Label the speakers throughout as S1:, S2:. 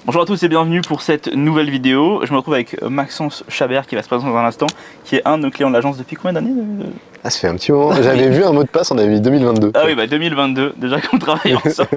S1: Bonjour à tous et bienvenue pour cette nouvelle vidéo. Je me retrouve avec Maxence Chabert qui va se présenter dans un instant, qui est un de nos clients de l'agence depuis combien d'années
S2: Ah, ça fait un petit moment. J'avais vu un mot de passe, on avait mis 2022.
S1: Ah oui, 2022, déjà qu'on travaille ensemble.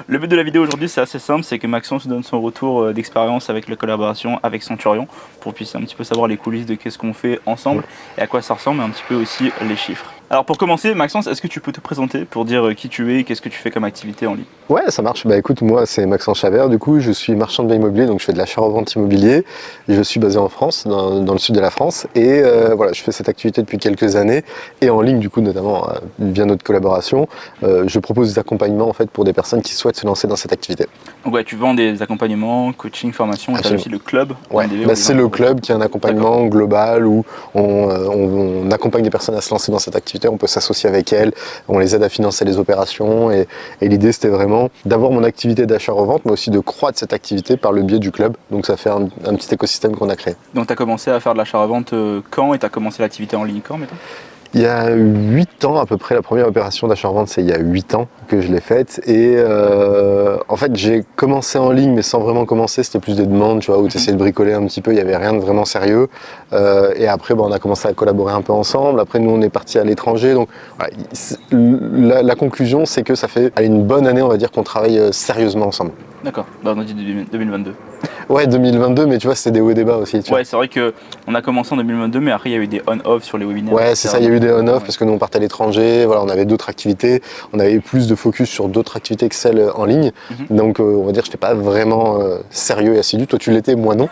S1: Le but de la vidéo aujourd'hui, c'est assez simple, c'est que Maxence donne son retour d'expérience avec la collaboration avec Centurion, pour puisse un petit peu savoir les coulisses de qu'est-ce qu'on fait ensemble et à quoi ça ressemble, et un petit peu aussi les chiffres. Alors pour commencer, Maxence, est-ce que tu peux te présenter pour dire qui tu es et qu'est-ce que tu fais comme activité en ligne?
S2: Ouais, ça marche. Bah écoute, moi c'est Maxence Chabert, du coup je suis marchand de biens immobiliers, donc je fais de l'achat-revente immobilier. Je suis basé en France, dans le sud de la France, et voilà, je fais cette activité depuis quelques années, et en ligne du coup notamment via notre collaboration, je propose des accompagnements en fait pour des personnes qui souhaitent se lancer dans cette activité.
S1: Donc ouais, tu vends des accompagnements, coaching, formation, et tu as aussi le club.
S2: Ouais, c'est le club qui est un accompagnement global où on accompagne des personnes à se lancer dans cette activité, on peut s'associer avec elles, on les aide à financer les opérations, et l'idée c'était vraiment d'avoir mon activité d'achat-revente, mais aussi de croître cette activité par le biais du club. Donc ça fait un petit écosystème qu'on a créé.
S1: Donc tu as commencé à faire de l'achat-revente quand, et tu as commencé l'activité en ligne quand, mettons?
S2: Il y a 8 ans à peu près, la première opération d'achat-revente, c'est il y a 8 ans que je l'ai faite. Et en fait, j'ai commencé en ligne, mais sans vraiment commencer, c'était plus des demandes, tu vois, où tu essayais de bricoler un petit peu, il n'y avait rien de vraiment sérieux. Et après, on a commencé à collaborer un peu ensemble. Après, nous, on est partis à l'étranger. Donc, voilà, la conclusion, c'est que ça fait une bonne année, on va dire, qu'on travaille sérieusement ensemble.
S1: D'accord, bah, on a dit 2022.
S2: Ouais, 2022, mais tu vois, c'était des hauts et des bas aussi.
S1: Ouais, c'est vrai qu'on a commencé en 2022, mais après il y a eu des on-off sur les webinaires.
S2: Ouais, c'est ça, il y a eu des on-off parce que nous on partait à l'étranger, voilà, on avait d'autres activités, on avait plus de focus sur d'autres activités que celles en ligne. Donc on va dire que je n'étais pas vraiment sérieux et assidu. Toi tu l'étais, moi non.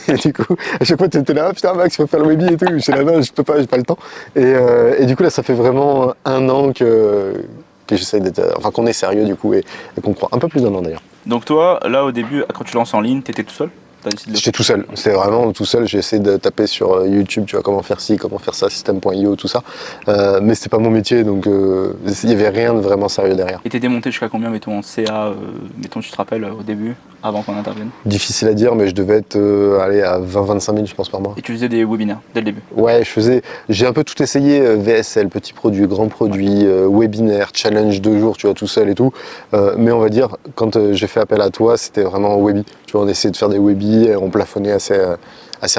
S2: Et du coup, à chaque fois tu étais là, putain Max, il faut faire le webi et tout. Je suis là, non, je peux pas, j'ai pas le temps. Et du coup là, ça fait vraiment un an que j'essaie d'être, enfin qu'on est sérieux du coup et qu'on croit. Un peu plus d'un an d'ailleurs.
S1: Donc toi, là au début, quand tu lances en ligne, tu étais tout seul?
S2: J'étais tout seul, c'est vraiment tout seul, j'ai essayé de taper sur YouTube, tu vois, comment faire ci, comment faire ça, système.io, tout ça, mais c'était pas mon métier, donc il y avait rien de vraiment sérieux derrière.
S1: Et t'étais monté jusqu'à combien, mettons, en CA, mettons, tu te rappelles, au début, avant qu'on intervienne?
S2: Difficile à dire, mais je devais être à 20-25 000 je pense par mois.
S1: Et tu faisais des webinaires dès le début?
S2: Ouais, j'ai un peu tout essayé, VSL, petit produit, grand produit, webinaire, challenge 2 jours, tu vois, tout seul et tout, mais on va dire, quand j'ai fait appel à toi, c'était vraiment webi, tu vois, on essayait de faire des webis, et on plafonnait assez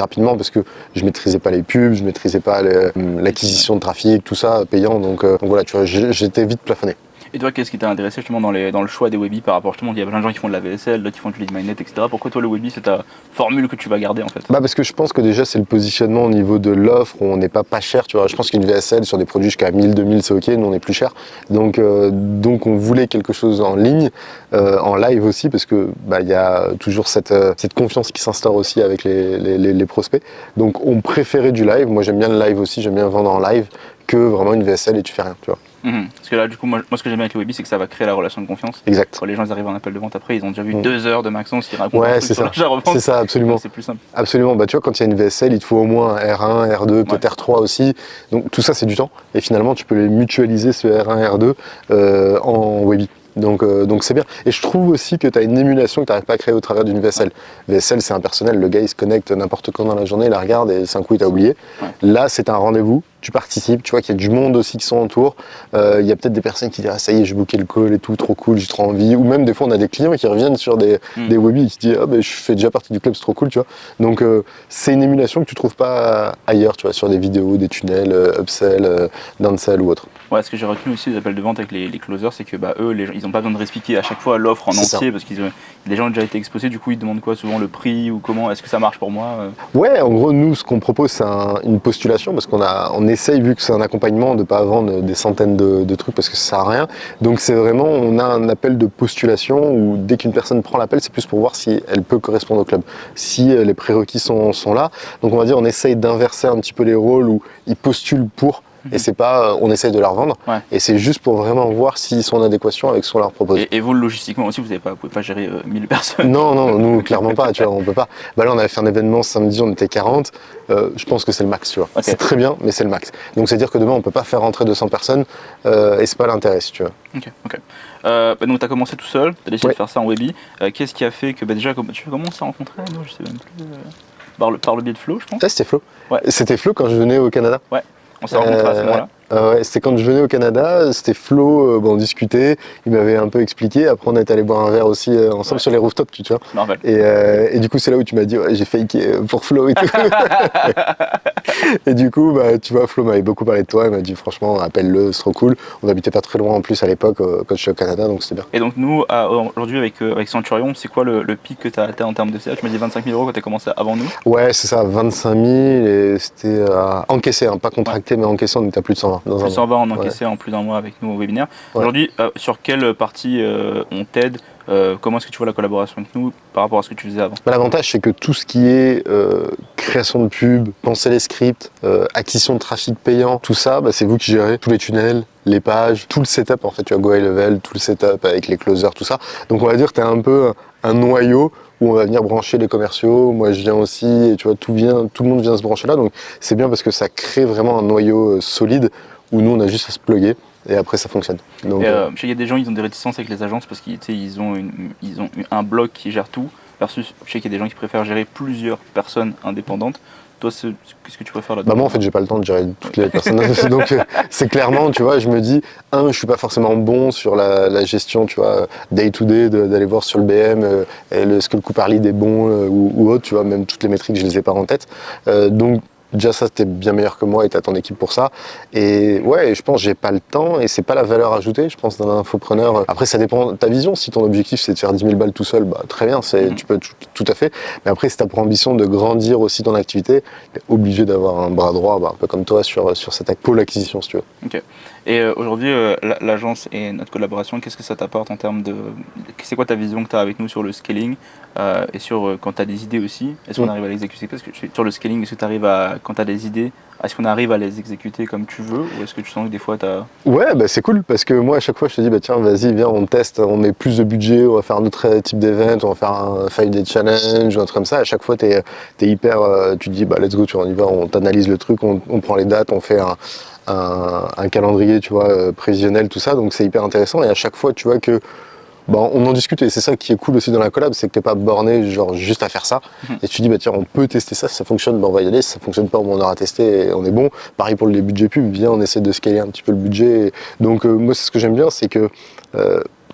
S2: rapidement parce que je maîtrisais pas les pubs, je maîtrisais pas l'acquisition de trafic, tout ça payant, donc voilà, tu vois, j'étais vite plafonné.
S1: Et toi, qu'est-ce qui t'a intéressé justement dans le choix des webis par rapport justement, il y a plein de gens qui font de la VSL, d'autres qui font du lead magnet, etc. Pourquoi toi le webi c'est ta formule que tu vas garder en fait?
S2: Bah parce que je pense que déjà c'est le positionnement au niveau de l'offre, on n'est pas cher, tu vois. Je pense qu'une VSL sur des produits jusqu'à 1000, 2000 c'est ok, nous on est plus cher. Donc on voulait quelque chose en ligne, en live aussi, parce que il y a toujours cette confiance qui s'instaure aussi avec les prospects. Donc on préférait du live, moi j'aime bien le live aussi, j'aime bien vendre en live, que vraiment une VSL et tu fais rien, tu vois.
S1: Parce que là, du coup, moi ce que j'aime bien avec le webi, c'est que ça va créer la relation de confiance.
S2: Exact.
S1: Quand les gens arrivent en appel de vente après, ils ont déjà vu 2 heures de Maxence qui raconte
S2: ouais,
S1: un truc sur l'achat-revente.
S2: C'est ça, absolument.
S1: C'est plus simple.
S2: Absolument. Bah, tu vois, quand il y a une VSL, il te faut au moins un R1, R2, peut-être R3 aussi. Donc tout ça, c'est du temps. Et finalement, tu peux les mutualiser, ce R1, R2, en webi. Donc c'est bien. Et je trouve aussi que tu as une émulation que tu n'arrives pas à créer au travers d'une VSL. VSL, c'est impersonnel. Le gars, il se connecte n'importe quand dans la journée, il la regarde et d'un coup, il t'a oublié. Là, c'est un rendez-vous. Tu participes, tu vois qu'il y a du monde aussi qui sont autour. Il y a peut-être des personnes qui disent « Ah, ça y est, j'ai booké le call et tout, trop cool, j'ai trop envie. » Ou même des fois, on a des clients qui reviennent sur des webis et qui disent « Ah, ben, je fais déjà partie du club, c'est trop cool, tu vois. » Donc, c'est une émulation que tu trouves pas ailleurs, tu vois, sur des vidéos, des tunnels, upsell, downsell ou autre.
S1: Ouais, ce que j'ai retenu aussi des appels de vente avec les closers, c'est que eux, ils n'ont pas besoin de réexpliquer à chaque fois l'offre en entier, parce que les gens ont déjà été exposés, du coup ils demandent quoi, souvent le prix ou comment, est-ce que ça marche pour moi?
S2: Ouais, en gros, nous, ce qu'on propose, c'est une postulation, parce qu'on essaye, vu que c'est un accompagnement, de ne pas vendre des centaines de trucs, parce que ça sert à rien. Donc c'est vraiment, on a un appel de postulation, où dès qu'une personne prend l'appel, c'est plus pour voir si elle peut correspondre au club, si les prérequis sont là. Donc on va dire, on essaye d'inverser un petit peu les rôles, où ils postulent pour, et c'est pas on essaye de leur vendre, et c'est juste pour vraiment voir s'ils sont en adéquation avec ce qu'on leur propose.
S1: Et vous, logistiquement aussi, vous pouvez pas gérer 1000 personnes?
S2: Non, nous clairement pas, tu vois, on peut pas. Bah là on avait fait un événement samedi, on était 40, je pense que c'est le max, tu vois. C'est très bien, mais c'est le max. Donc c'est à dire que demain on peut pas faire rentrer 200 personnes, et c'est pas l'intérêt, si tu veux.
S1: Ok. Donc tu as commencé tout seul, tu as décidé de faire ça en webi. Qu'est-ce qui a fait que déjà, comment on s'est rencontrés? Moi je sais même plus. Par le biais de Flo, je pense.
S2: C'était Flo. Ouais. C'était Flo quand je venais au Canada.
S1: Ouais. On s'est rencontrés à ce moment-là.
S2: Ouais, c'était quand je venais au Canada, c'était Flo, on discutait, il m'avait un peu expliqué, après on est allé boire un verre aussi ensemble sur les rooftops, tu vois.
S1: Normal.
S2: Et du coup c'est là où tu m'as dit ouais, j'ai faké pour Flo et tout. Et du coup bah, tu vois Flo m'avait beaucoup parlé de toi, il m'a dit franchement appelle-le, c'est trop cool. On habitait pas très loin en plus à l'époque quand je suis au Canada, donc c'était bien.
S1: Et donc nous, aujourd'hui avec Centurion, c'est quoi le pic que tu as atteint en termes de CA? Tu m'as dit 25 000 € quand tu as commencé avant nous.
S2: Ouais c'est ça, 25 000 et c'était encaissé, hein, pas contracté mais encaissé, on était à plus de 120. Dans
S1: Plus
S2: un
S1: 120
S2: mois.
S1: en encaissé en plus d'un mois avec nous au webinaire.
S2: Ouais.
S1: Aujourd'hui, sur quelle partie on t'aide? Comment est-ce que tu vois la collaboration avec nous par rapport à ce que tu faisais avant?
S2: Bah, l'avantage, c'est que tout ce qui est création de pub, penser les scripts, acquisition de trafic payant, tout ça, bah, c'est vous qui gérez tous les tunnels, les pages, tout le setup. En fait, tu as Go High Level, tout le setup avec les closers, tout ça. Donc, on va dire que tu es un peu un noyau où on va venir brancher les commerciaux. Moi, je viens aussi, et tu vois, tout le monde vient se brancher là. Donc, c'est bien parce que ça crée vraiment un noyau solide où nous, on a juste à se plugger. Et après, ça fonctionne. Donc,
S1: je sais qu'il y a des gens, ils ont des réticences avec les agences parce qu'ils ont un bloc qui gère tout, versus je sais qu'il y a des gens qui préfèrent gérer plusieurs personnes indépendantes. Toi, qu'est-ce que tu préfères là-dedans?
S2: bah moi en fait j'ai pas le temps de gérer toutes les personnes donc c'est clairement tu vois je me dis je suis pas forcément bon sur la gestion tu vois day to day d'aller voir sur le BM ce que le coût par lead est bon ou autre tu vois même toutes les métriques je les ai pas en tête donc déjà ça c'était bien meilleur que moi et t'as ton équipe pour ça et ouais je pense que j'ai pas le temps et c'est pas la valeur ajoutée je pense d'un infopreneur. Après ça dépend de ta vision, si ton objectif c'est de faire 10 000 balles tout seul, bah très bien, tu peux tout à fait, mais après si t'as pour ambition de grandir aussi ton activité, t'es obligé d'avoir un bras droit un peu comme toi sur cette pôle acquisition si tu veux.
S1: Ok. Et aujourd'hui, l'agence et notre collaboration, qu'est-ce que ça t'apporte en termes de... C'est quoi ta vision que tu as avec nous sur le scaling et sur quand tu as des idées aussi, est-ce qu'on arrive à les exécuter? Parce que sur le scaling, est-ce que tu arrives à, quand tu as des idées, est-ce qu'on arrive à les exécuter comme tu veux ou est-ce que tu sens que des fois tu as...
S2: Ouais, bah c'est cool parce que moi à chaque fois je te dis bah tiens vas-y viens on teste, on met plus de budget, on va faire un autre type d'event, on va faire un 5-day challenge ou un truc comme ça. À chaque fois t'es hyper, tu te dis bah let's go, tu vois, on y va, on t'analyse le truc, on prend les dates, on fait un calendrier tu vois prévisionnel tout ça, donc c'est hyper intéressant et à chaque fois tu vois que on en discute et c'est ça qui est cool aussi dans la collab, c'est que t'es pas borné genre juste à faire ça et tu dis bah tiens on peut tester ça, si ça fonctionne on va y aller, si ça fonctionne pas on aura testé et on est bon. Pareil pour les budgets pub, viens on essaie de scaler un petit peu le budget donc moi c'est ce que j'aime bien, c'est que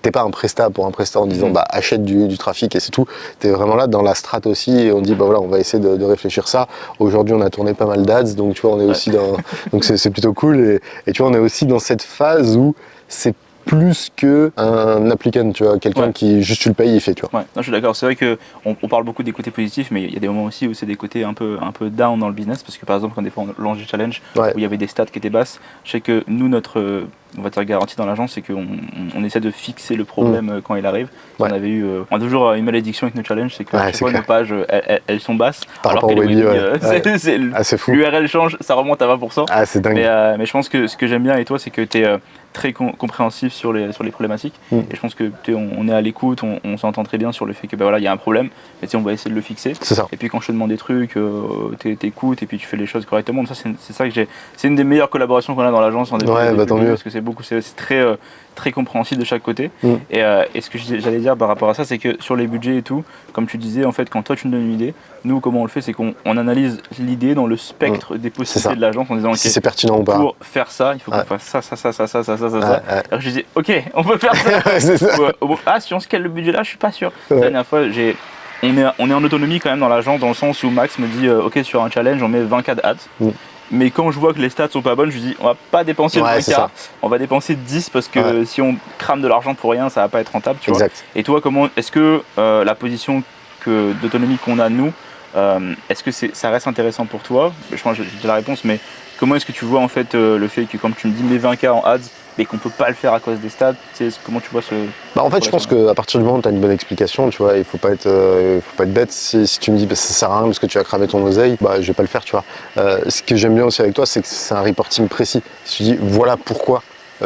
S2: t'es pas un prestat pour un prestat en disant bah achète du trafic et c'est tout, t'es vraiment là dans la strat aussi et on dit bah voilà on va essayer de réfléchir ça. Aujourd'hui on a tourné pas mal d'ads donc tu vois on est aussi dans donc c'est plutôt cool et tu vois on est aussi dans cette phase où c'est plus qu'un applicant, tu vois, quelqu'un qui juste tu le payes, il fait, tu vois.
S1: Ouais, non, je suis d'accord. C'est vrai qu'on parle beaucoup des côtés positifs, mais il y a des moments aussi où c'est des côtés un peu down dans le business, parce que par exemple, quand des fois on lance des challenges où il y avait des stats qui étaient basses, je sais que nous, notre on va dire garantie dans l'agence, c'est qu'on essaie de fixer le problème quand il arrive. On a toujours une malédiction avec nos challenges, c'est que chaque fois nos pages elles sont basses,
S2: par
S1: alors
S2: rapport
S1: que
S2: au
S1: les
S2: webby, c'est fou.
S1: L'URL change, ça remonte à 20%.
S2: Ah, c'est dingue.
S1: Mais je pense que ce que j'aime bien avec toi, c'est que tu es très compréhensif sur les problématiques et je pense que on est à l'écoute, on s'entend très bien sur le fait que il y a un problème et on va essayer de le fixer.
S2: C'est ça.
S1: Et puis quand je te demande des trucs, t'écoutes et puis tu fais les choses correctement. Donc ça c'est ça que c'est une des meilleures collaborations qu'on a dans l'agence en début,
S2: tant mieux.
S1: parce que c'est très compréhensible de chaque côté. Et ce que j'allais dire par rapport à ça, c'est que sur les budgets et tout, comme tu disais, en fait, quand toi tu nous donnes une idée, nous comment on le fait, c'est qu'on analyse l'idée dans le spectre des possibilités de l'agence en disant ok,
S2: si c'est pertinent ou pas.
S1: Pour faire ça, il faut qu'on fasse ça. Alors je disais ok, on peut faire ça. Si on scale le budget là, je suis pas sûr. La dernière fois, on est en autonomie quand même dans l'agence, dans le sens où Max me dit ok, sur un challenge on met 20K d'ads. Mais quand je vois que les stats sont pas bonnes, je dis on va pas dépenser 20K, on va dépenser 10 parce que si on crame de l'argent pour rien, ça va pas être rentable, tu vois. Et toi, comment est-ce que la position d'autonomie qu'on a nous, est-ce que ça reste intéressant pour toi? Je pense que j'ai la réponse, mais comment est-ce que tu vois en fait le fait que quand tu me dis mets 20K en ads mais qu'on peut pas le faire à cause des stats, comment tu vois ce...
S2: en fait je pense qu'à partir du moment où tu as une bonne explication, tu vois, il faut pas être bête. Si tu me dis ça sert à rien parce que tu as cramé ton oseille, je vais pas le faire, tu vois. Ce que j'aime bien aussi avec toi, c'est que c'est un reporting précis. Si tu dis voilà pourquoi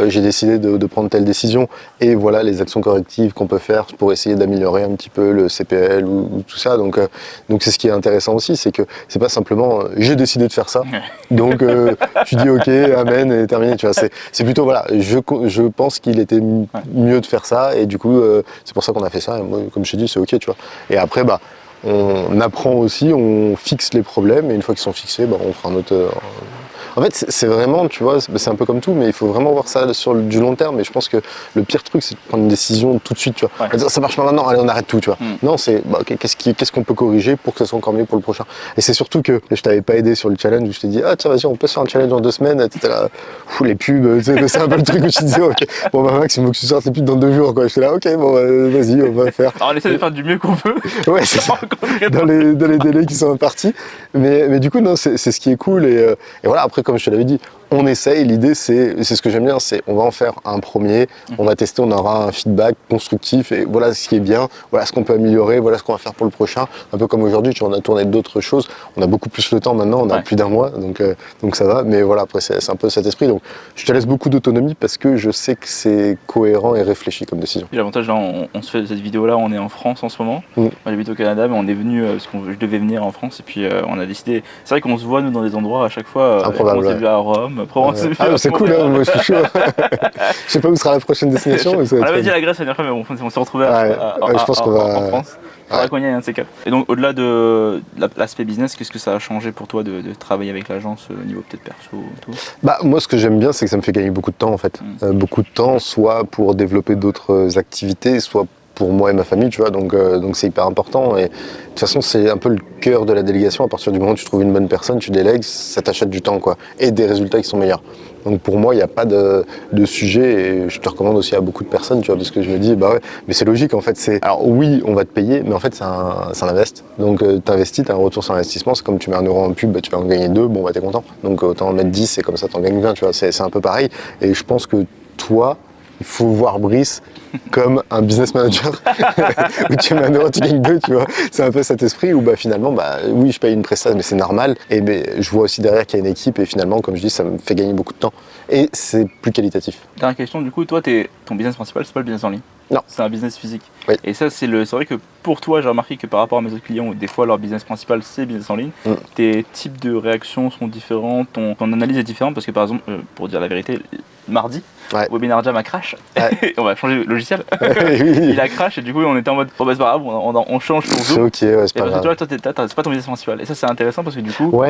S2: j'ai décidé de prendre telle décision et voilà les actions correctives qu'on peut faire pour essayer d'améliorer un petit peu le CPL ou tout ça. Donc c'est ce qui est intéressant aussi, c'est que c'est pas simplement j'ai décidé de faire ça, donc tu dis ok, amen et terminé. Tu vois, c'est plutôt voilà, je pense qu'il était mieux de faire ça et du coup c'est pour ça qu'on a fait ça. Et moi, comme je t'ai dit, c'est ok, tu vois. Et après on apprend aussi, on fixe les problèmes et une fois qu'ils sont fixés, on fera un En fait, c'est vraiment, tu vois, c'est un peu comme tout, mais il faut vraiment voir ça sur du long terme. Et je pense que le pire truc, c'est de prendre une décision tout de suite, tu vois.
S1: Ouais.
S2: Ça marche pas maintenant, allez, on arrête tout, tu vois. Non, c'est ok, qu'est-ce qu'on peut corriger pour que ça soit encore mieux pour le prochain. Et c'est surtout que je t'avais pas aidé sur le challenge où je t'ai dit, ah tiens, vas-y, on peut se faire un challenge en 2 semaines. T'étais là, les pubs, c'est un peu le truc où tu disais, ok, bon bah Max, il faut que tu sortes les pubs dans 2 jours, quoi. J'étais là, ok, bon, vas-y, on va faire.
S1: Alors on essaie de faire du mieux qu'on peut.
S2: Ouais, c'est ça. Dans les délais qui sont impartis. Mais du coup, non, c'est ce qui est cool. Et voilà, après, comme je te l'avais dit, on essaye. L'idée, c'est ce que j'aime bien, c'est on va en faire un premier, on va tester, on aura un feedback constructif. Et voilà ce qui est bien, voilà ce qu'on peut améliorer, voilà ce qu'on va faire pour le prochain. Un peu comme aujourd'hui, tu vois, on a tourné d'autres choses. On a beaucoup plus le temps maintenant, on a plus d'1 mois, donc ça va. Mais voilà, après, c'est un peu cet esprit. Donc, je te laisse beaucoup d'autonomie parce que je sais que c'est cohérent et réfléchi comme décision.
S1: L'avantage, là, on se fait cette vidéo-là, on est en France en ce moment. Moi, j'habite au Canada, mais on est venu parce que je devais venir en France et puis on a décidé. C'est vrai qu'on se voit nous dans des endroits à chaque fois.
S2: Improbable.
S1: On s'est vu à Rome, Provence.
S2: Ah, c'est cool, hein, moi je suis chaud. Je sais pas où sera la prochaine destination.
S1: On avait dit la Grèce la dernière fois, mais bon, on s'est retrouvés
S2: je pense qu'on va
S1: en France. Il faudra qu'on y aille un de ces quatre. Et donc, au-delà de l'aspect business, qu'est-ce que ça a changé pour toi de travailler avec l'agence au niveau peut-être perso et tout?
S2: Bah, moi, ce que j'aime bien, c'est que ça me fait gagner beaucoup de temps en fait. Beaucoup de temps, soit pour développer d'autres activités, soit pour moi et ma famille, tu vois, donc c'est hyper important. Et de toute façon, c'est un peu le cœur de la délégation. À partir du moment où tu trouves une bonne personne, tu délègues, ça t'achète du temps, quoi, et des résultats qui sont meilleurs. Donc pour moi, il n'y a pas de sujet, et je te recommande aussi à beaucoup de personnes, tu vois, parce que je me dis, bah ouais, mais c'est logique en fait. Alors oui, on va te payer, mais en fait, c'est un invest. Donc tu investis, tu as un retour sur investissement. C'est comme tu mets 1 euro en pub, bah, tu vas en gagner 2, bon, bah t'es content. Donc autant en mettre 10, et comme ça, t'en gagnes 20, tu vois, c'est un peu pareil. Et je pense que toi, il faut voir Brice comme un business manager où tu mets 1 euro, tu gagnes 2, tu vois. C'est un peu cet esprit où bah, finalement, bah, oui, je paye une prestation, mais c'est normal. Et je vois aussi derrière qu'il y a une équipe et finalement, comme je dis, ça me fait gagner beaucoup de temps. Et c'est plus qualitatif.
S1: Dernière question, du coup, toi, ton business principal, c'est pas le business en ligne?
S2: Non.
S1: C'est un business physique.
S2: Oui.
S1: Et ça, c'est vrai que pour toi, j'ai remarqué que par rapport à mes autres clients, des fois, leur business principal, c'est business en ligne. Tes types de réactions sont différents, ton analyse est différente parce que, par exemple, pour dire la vérité, mardi, Webinar Jam a crash. On va changer le logiciel. Il a crash et du coup, on était en mode, bon, bah, c'est pas grave, on change pour Zoom.
S2: C'est ok, ouais, c'est pas grave.
S1: Toi, c'est pas ton business principal. Et ça, c'est intéressant parce que du coup,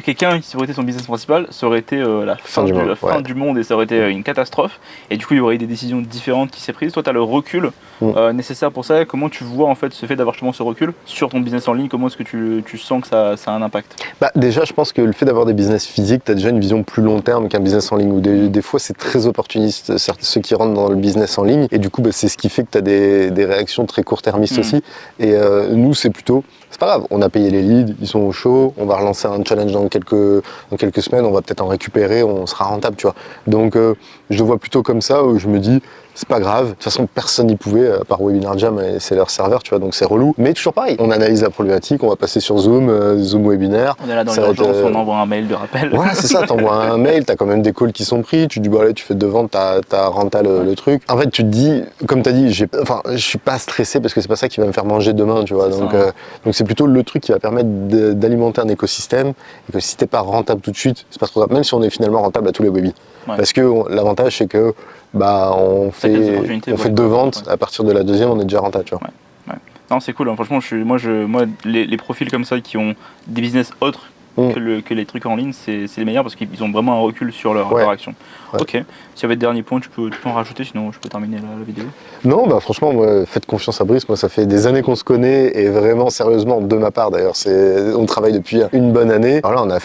S1: quelqu'un qui aurait été son business principal, ça aurait été la fin du monde et ça aurait été une catastrophe. Et du coup, il y aurait eu des décisions différentes qui s'est prises. Toi, tu as le recul nécessaire pour ça. Comment tu vois en fait ce fait d'avoir justement ce recul sur ton business en ligne? Comment est-ce que tu sens que ça a un impact?
S2: Bah, déjà, je pense que le fait d'avoir des business physiques, tu as déjà une vision plus long terme qu'un business en ligne. Où des fois, c'est très opportuniste, ceux qui rentrent dans le business en ligne. Et du coup, bah, c'est ce qui fait que tu as des réactions très court-termistes aussi. Et nous, c'est plutôt, c'est pas grave, on a payé les leads, ils sont au chaud, on va relancer un challenge dans quelques semaines, on va peut-être en récupérer, on sera rentable, tu vois. Donc, je le vois plutôt comme ça, où je me dis, c'est pas grave, de toute façon personne n'y pouvait, à part Webinar Jam et c'est leur serveur, tu vois, donc c'est relou. Mais toujours pareil, on analyse la problématique, on va passer sur Zoom, Zoom Webinar.
S1: On est là dans l'urgence, on envoie un mail de rappel.
S2: Voilà, c'est ça, t'envoies un mail, t'as quand même des calls qui sont pris, tu dis, bah allez, tu fais de vente, t'as renta le truc. En fait, tu te dis, comme t'as dit, je suis pas stressé parce que c'est pas ça qui va me faire manger demain, tu vois. Donc c'est plutôt le truc qui va permettre d'alimenter un écosystème et que si t'es pas rentable tout de suite, c'est pas trop grave, même si on est finalement rentable à tous les webis. Parce que l'avantage, c'est que bah, on fait 2 ventes, à partir de la 2e, on est déjà rentable, tu vois.
S1: Non, c'est cool, hein. Franchement, moi les profils comme ça qui ont des business autres que les trucs en ligne, c'est les meilleurs parce qu'ils ont vraiment un recul sur leur action. Ok, s'il y avait de derniers points, tu peux en rajouter, sinon je peux terminer la vidéo. Non, bah franchement, moi, faites confiance à Brice, moi ça fait des années qu'on se connaît et vraiment sérieusement, de ma part d'ailleurs, on travaille depuis une bonne année. Alors là,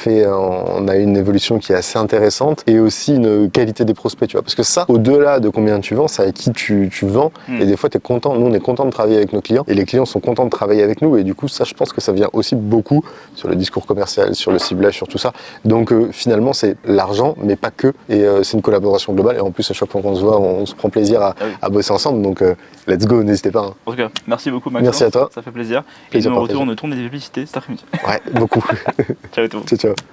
S1: on a une évolution qui est assez intéressante et aussi une qualité des prospects, tu vois, parce que ça, au-delà de combien tu vends, c'est avec qui tu vends et des fois, t'es content, nous on est content de travailler avec nos clients et les clients sont contents de travailler avec nous et du coup, ça, je pense que ça vient aussi beaucoup sur le discours commercial, sur le ciblage, sur tout ça. Donc finalement, c'est l'argent, mais pas que, et c'est une collaboration globale et en plus à chaque fois qu'on se voit on se prend plaisir à bosser ensemble, donc let's go, n'hésitez pas. En tout cas, merci beaucoup Maxence. Merci à toi. Ça fait plaisir. Et nous on retourne tourner des publicités cet après-midi. Ouais, beaucoup. Ciao tout. Ciao.